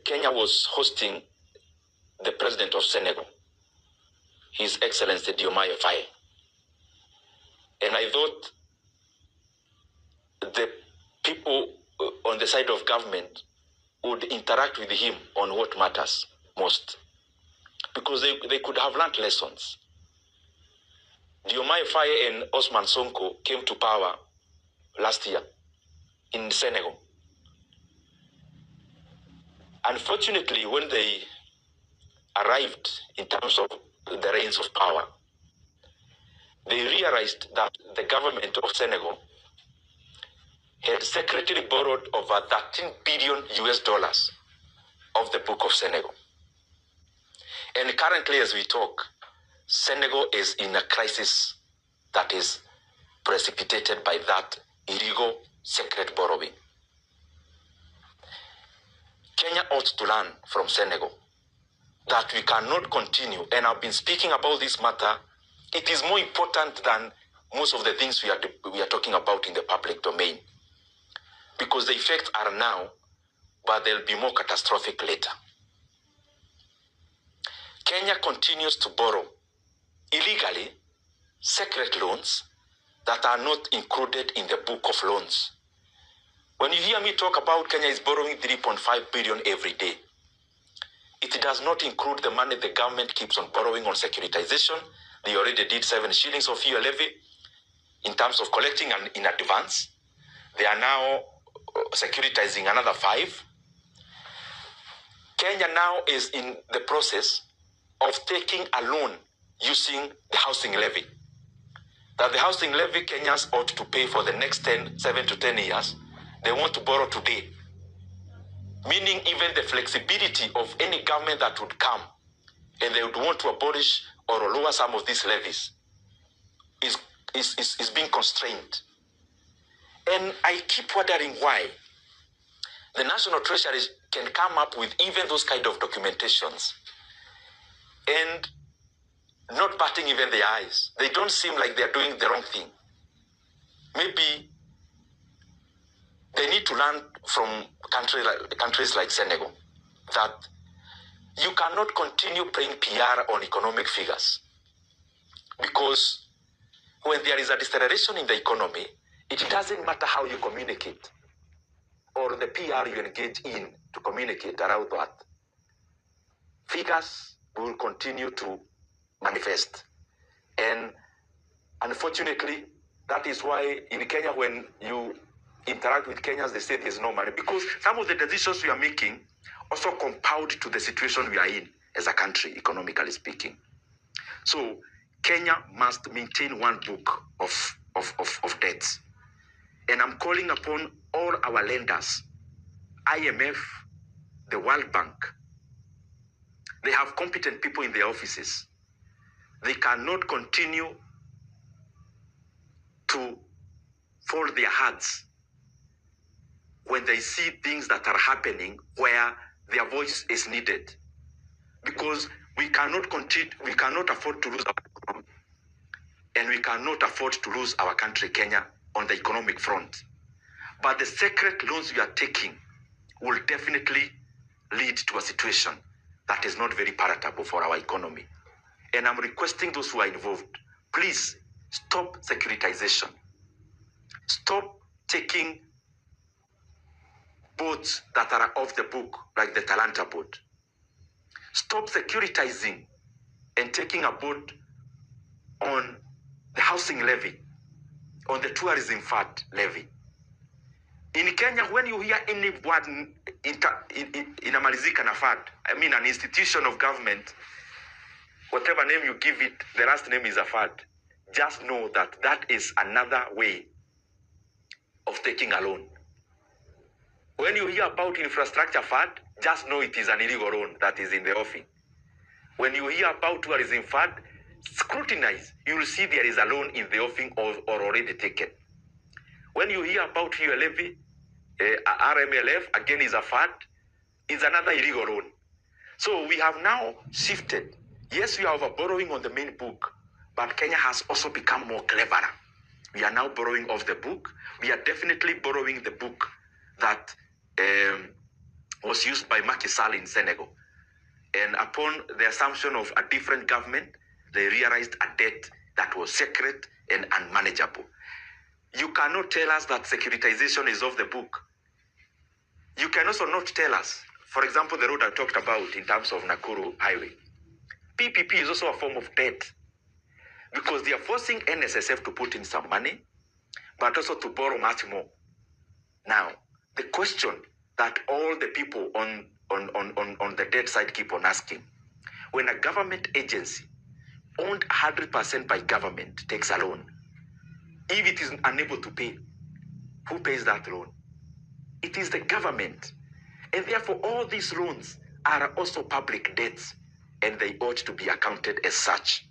Kenya was hosting the president of Senegal, His Excellency Diomaye Faye. And I thought the people on the side of government would interact with him on what matters most, because they could have learned lessons. Diomaye Faye and Osman Sonko came to power last year in Senegal. Unfortunately, when they arrived in terms of the reins of power, they realized that the government of Senegal had secretly borrowed over 13 billion US dollars of the Book of Senegal. And currently, as we talk, Senegal is in a crisis that is precipitated by that illegal secret borrowing. Kenya ought to learn from Senegal that we cannot continue, and I've been speaking about this matter. It is more important than most of the things we are talking about in the public domain, because the effects are now, but they'll be more catastrophic later. Kenya continues to borrow illegally secret loans that are not included in the book of loans. When you hear me talk about Kenya is borrowing 3.5 billion every day, it does not include the money the government keeps on borrowing on securitization. They already did 7 shillings of fuel levy in terms of collecting and in advance. They are now securitizing another 5. Kenya now is in the process of taking a loan using the housing levy. That the housing levy Kenyans ought to pay for the next 7 to 10 years, they want to borrow today. Meaning even the flexibility of any government that would come and they would want to abolish or lower some of these levies is being constrained. And I keep wondering why the National Treasury can come up with even those kind of documentations and not batting even their eyes. They don't seem like they're doing the wrong thing. Maybe they need to learn from countries like Senegal that you cannot continue playing PR on economic figures, because when there is a deceleration in the economy, it doesn't matter how you communicate or the PR you engage in to communicate around that. Figures will continue to manifest. And unfortunately, that is why in Kenya, when you interact with Kenyans, they say there's no money, because some of the decisions we are making also compound to the situation we are in as a country, economically speaking. So Kenya must maintain one book of debts. And I'm calling upon all our lenders, IMF, the World Bank. They have competent people in their offices. They cannot continue to fold their hands when they see things that are happening where their voice is needed. Because we cannot continue, we cannot afford to lose our economy. And we cannot afford to lose our country, Kenya, on the economic front. But the secret loans we are taking will definitely lead to a situation that is not very palatable for our economy. And I'm requesting those who are involved, please stop securitization. Stop taking boats that are off the book, like the Talanta boat. Stop securitizing and taking a boat on the housing levy, on the tourism fund levy. In Kenya, when you hear any word inamalizika na fund, I mean an institution of government, whatever name you give it, the last name is a fund. Just know that that is another way of taking a loan. When you hear about infrastructure fund, just know it is an illegal loan that is in the offing. When you hear about tourism fund, scrutinize. You will see there is a loan in the offing or already taken. When you hear about fuel levy, RMLF, again is a fund, is another illegal loan. So we have now shifted. Yes, we are over borrowing on the main book, but Kenya has also become more cleverer. We are now borrowing off the book. We are definitely borrowing the book that was used by Macky Sall in Senegal. And upon the assumption of a different government, they realized a debt that was secret and unmanageable. You cannot tell us that securitization is off the book. You can also not tell us, for example, the road I talked about in terms of Nakuru Highway. PPP is also a form of debt because they are forcing NSSF to put in some money, but also to borrow much more. Now, the question that all the people on the debt side keep on asking, when a government agency owned 100% by government takes a loan, if it is unable to pay, who pays that loan? It is the government. And therefore, all these loans are also public debts, and they ought to be accounted as such.